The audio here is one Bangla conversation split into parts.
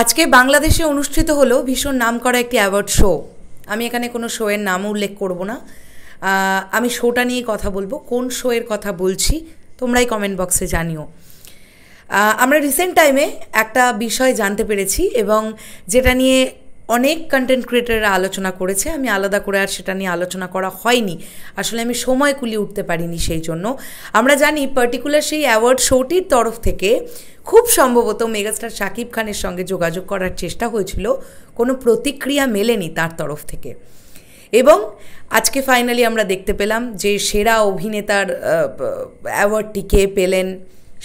আজকে বাংলাদেশে অনুষ্ঠিত হলো ভীষণ নামকরা একটি অ্যাওয়ার্ড শো। আমি এখানে কোনো শোয়ের নামও উল্লেখ করব না। আমি শোটা নিয়ে কথা বলবো। কোন শোয়ের কথা বলছি তোমরাই কমেন্ট বক্সে জানিও। আমরা রিসেন্ট টাইমে একটা বিষয় জানতে পেরেছি এবং যেটা নিয়ে অনেক কন্টেন্ট ক্রিয়েটাররা আলোচনা করেছে। আমি আলাদা করে আর সেটা নিয়ে আলোচনা করা হয়নি, আসলে আমি সময় কুলিয়ে উঠতে পারিনি। সেই জন্য আমরা জানি পার্টিকুলার সেই অ্যাওয়ার্ড শোটির তরফ থেকে খুব সম্ভবত মেগাস্টার শাকিব খানের সঙ্গে যোগাযোগ করার চেষ্টা হয়েছিল, কোনো প্রতিক্রিয়া মেলেনি তার তরফ থেকে। এবং আজকে ফাইনালি আমরা দেখতে পেলাম যে সেরা অভিনেতার অ্যাওয়ার্ডটি কে পেলেন,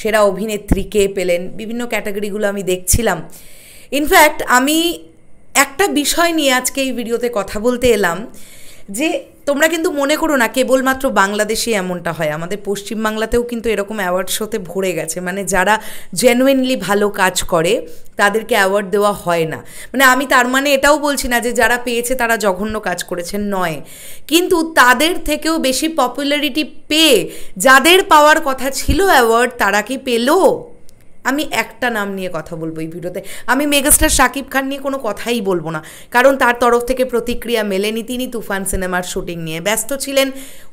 সেরা অভিনেত্রী কে পেলেন, বিভিন্ন ক্যাটাগরিগুলো আমি দেখছিলাম। ইনফ্যাক্ট আমি একটা বিষয় নিয়ে আজকে এই ভিডিওতে কথা বলতে এলাম যে তোমরা কিন্তু মনে করো না কেবলমাত্র বাংলাদেশে এমনটা হয়, আমাদের পশ্চিমবাংলাতেও কিন্তু এরকম অ্যাওয়ার্ড শোতে ভরে গেছে। মানে যারা জেনুইনলি ভালো কাজ করে তাদেরকে অ্যাওয়ার্ড দেওয়া হয় না। মানে আমি তার মানে এটাও বলছি না যে যারা পেয়েছে তারা জঘন্য কাজ করেছেন, নয়, কিন্তু তাদের থেকেও বেশি পপুলারিটি পেয়ে যাদের পাওয়ার কথা ছিল অ্যাওয়ার্ড, তারা কি পেলো? আমি একটা নাম নিয়ে কথা বলবো এই ভিডিওতে। আমি মেগাস্টার শাকিব খান নিয়ে কোনো কথাই বলবো না, কারণ তার তরফ থেকে প্রতিক্রিয়া মেলেনি। তিনি তুফান সিনেমার শুটিং নিয়ে ব্যস্ত ছিলেন,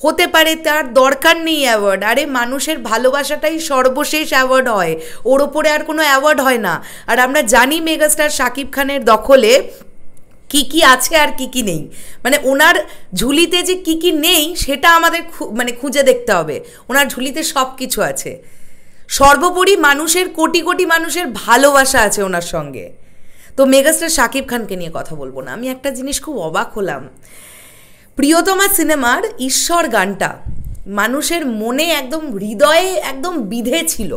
হতে পারে তার দরকার নেই অ্যাওয়ার্ড। আরে মানুষের ভালোবাসাটাই সর্বশেষ অ্যাওয়ার্ড হয়, ওর ওপরে আর কোনো অ্যাওয়ার্ড হয় না। আর আমরা জানি মেগাস্টার শাকিব খানের দখলে কি কি আছে আর কি কি নেই, মানে ওনার ঝুলিতে যে কি কি নেই সেটা আমাদের খুঁজে দেখতে হবে। ওনার ঝুলিতে সব কিছু আছে, সর্বোপরি মানুষের কোটি কোটি মানুষের ভালোবাসা আছে ওনার সঙ্গে। তো মেগাস্টার শাকিব খানকে নিয়ে কথা বলবো না। আমি একটা জিনিস খুব অবাক হলাম, প্রিয়তমা সিনেমার ঈশ্বর গানটা মানুষের মনে একদম হৃদয়ে একদম বিধে ছিল।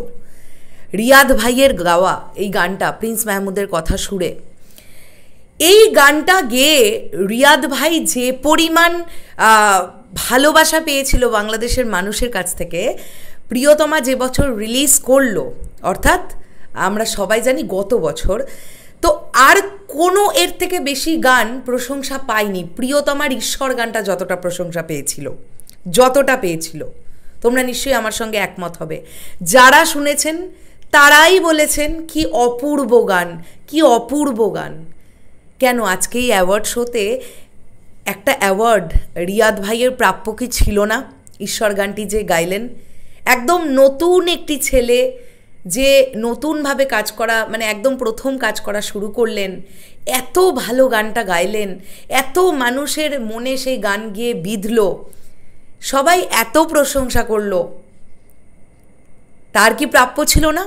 রিয়াদ ভাইয়ের গাওয়া এই গানটা, প্রিন্স মাহমুদের কথা সুরে এই গানটা গেয়ে রিয়াদ ভাই যে পরিমাণ ভালোবাসা পেয়েছিল বাংলাদেশের মানুষের কাছ থেকে, প্রিয়তমা যে বছর রিলিজ করলো, অর্থাৎ আমরা সবাই জানি গত বছর, তো আর কোনো এর থেকে বেশি গান প্রশংসা পায়নি। প্রিয়তমার ঈশ্বর গানটা যতটা প্রশংসা পেয়েছিল, যতটা পেয়েছিল, তোমরা নিশ্চয়ই আমার সঙ্গে একমত হবে। যারা শুনেছেন তারাই বলেছেন কি অপূর্ব গান, কি অপূর্ব গান। কেন আজকে এই অ্যাওয়ার্ড শোতে একটা অ্যাওয়ার্ড রিয়াদ ভাইয়ের প্রাপ্য কি ছিল না? ঈশ্বর গানটি যে গাইলেন, একদম নতুন একটি ছেলে যে নতুনভাবে কাজ করা, মানে একদম প্রথম কাজ করা শুরু করলেন, এত ভালো গানটা গাইলেন, এত মানুষের মনে সেই গান গিয়ে বিঁধল, সবাই এত প্রশংসা করলো, তার কি প্রাপ্য ছিল না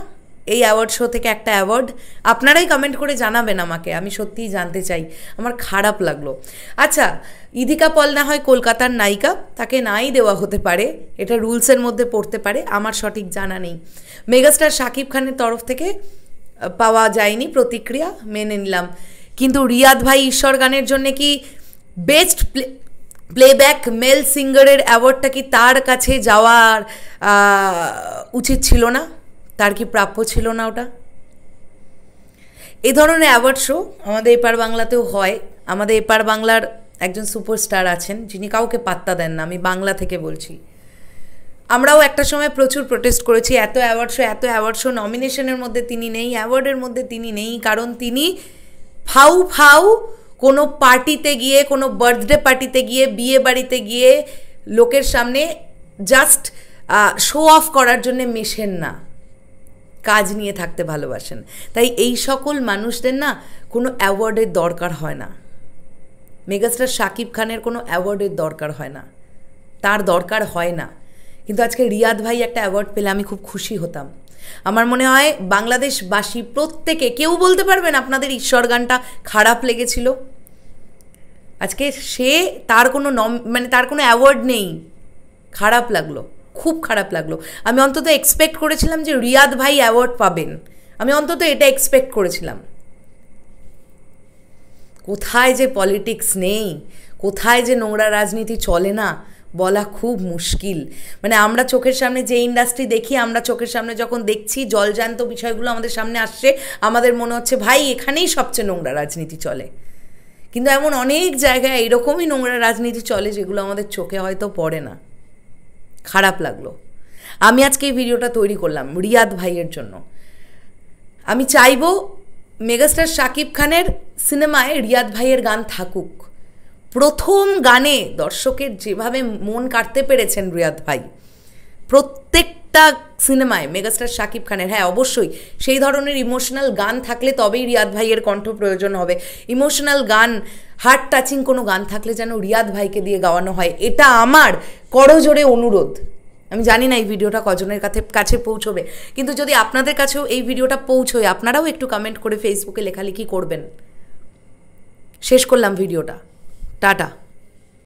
এই অ্যাওয়ার্ড শো থেকে একটা অ্যাওয়ার্ড? আপনারাই কমেন্ট করে জানাবেন আমাকে, আমি সত্যিই জানতে চাই। আমার খারাপ লাগলো। আচ্ছা, ইদিকা পল না হয় কলকাতার নায়িকা, তাকে নাই দেওয়া হতে পারে, এটা রুলসের মধ্যে পড়তে পারে, আমার সঠিক জানা নেই। মেগাস্টার শাকিব খানের তরফ থেকে পাওয়া যায়নি প্রতিক্রিয়া, মেনে নিলাম। কিন্তু রিয়াদ ভাই ঈশ্বর গানের জন্য কি বেস্ট প্লেব্যাক মেল সিঙ্গারের অ্যাওয়ার্ডটা কি তার কাছে যাওয়ার উচিত ছিল না? তার কি প্রাপ্য ছিল না ওটা? এই ধরনের অ্যাওয়ার্ড শো আমাদের এপার বাংলাতেও হয়। আমাদের এপার বাংলার একজন সুপারস্টার আছেন যিনি কাউকে পাত্তা দেন না, আমি বাংলা থেকে বলছি। আমরাও একটা সময় প্রচুর প্রোটেস্ট করেছি, এত অ্যাওয়ার্ড শো নমিনেশনের মধ্যে তিনি নেই, অ্যাওয়ার্ডের মধ্যে তিনি নেই, কারণ তিনি ফাউ ফাউ কোনো পার্টিতে গিয়ে, কোনো বার্থডে পার্টিতে গিয়ে, বিয়ে বাড়িতে গিয়ে লোকের সামনে জাস্ট শো অফ করার জন্যে মেশেন না, কাজ নিয়ে থাকতে ভালোবাসেন। তাই এই সকল মানুষদের না কোনো অ্যাওয়ার্ডের দরকার হয় না। মেগাস্টার শাকিব খানের কোনো অ্যাওয়ার্ডের দরকার হয় না, তার দরকার হয় না। কিন্তু আজকে রিয়াদ ভাই একটা অ্যাওয়ার্ড পেলে আমি খুব খুশি হতাম। আমার মনে হয় বাংলাদেশবাসী প্রত্যেকে, কেউ বলতে পারবেন আপনাদের ঈশ্বর গানটা খারাপ লেগেছিল? আজকে সে তার কোনো তার কোনো অ্যাওয়ার্ড নেই, খারাপ লাগলো, খুব খারাপ লাগলো। আমি অন্তত এক্সপেক্ট করেছিলাম যে রিয়াদ ভাই অ্যাওয়ার্ড পাবেন, আমি অন্তত এটা এক্সপেক্ট করেছিলাম। কোথায় যে পলিটিক্স নেই, কোথায় যে নোংরা রাজনীতি চলে না, বলা খুব মুশকিল। মানে আমরা চোখের সামনে যে ইন্ডাস্ট্রি দেখি, আমরা চোখের সামনে যখন দেখছি জলজান্ত বিষয়গুলো আমাদের সামনে আসছে, আমাদের মনে হচ্ছে ভাই এখানেই সবচেয়ে নোংরা রাজনীতি চলে। কিন্তু এমন অনেক জায়গায় এরকমই নোংরা রাজনীতি চলে যেগুলো আমাদের চোখে হয়তো পড়ে না। খারাপ লাগলো। আমি আজকে এই ভিডিওটা তৈরি করলাম রিয়াদ ভাইয়ের জন্য। আমি চাইবো মেগাস্টার শাকিব খানের সিনেমায় রিয়াদ ভাইয়ের গান থাকুক। প্রথম গানে দর্শকের যেভাবে মন কাটতে পেরেছেন রিয়াদ ভাই, প্রত্যেকটা সিনেমায় মেগাস্টার শাকিব খানের, হ্যাঁ অবশ্যই সেই ধরনের ইমোশনাল গান থাকলে তবেই রিয়াদ ভাইয়ের কণ্ঠ প্রয়োজন হবে। ইমোশনাল গান, হার্ট টাচিং কোনো গান থাকলে যেন রিয়াদ ভাইকে দিয়ে গাওয়ানো হয়, এটা আমার করজোড়ে অনুরোধ। আমি জানি না এই ভিডিওটা কজনের কাছে পৌঁছবে, কিন্তু যদি আপনাদের কাছেও এই ভিডিওটা পৌঁছয়, আপনারাও একটু কমেন্ট করে ফেসবুকে লেখালেখি করবেন। শেষ করলাম ভিডিওটা, টাটা।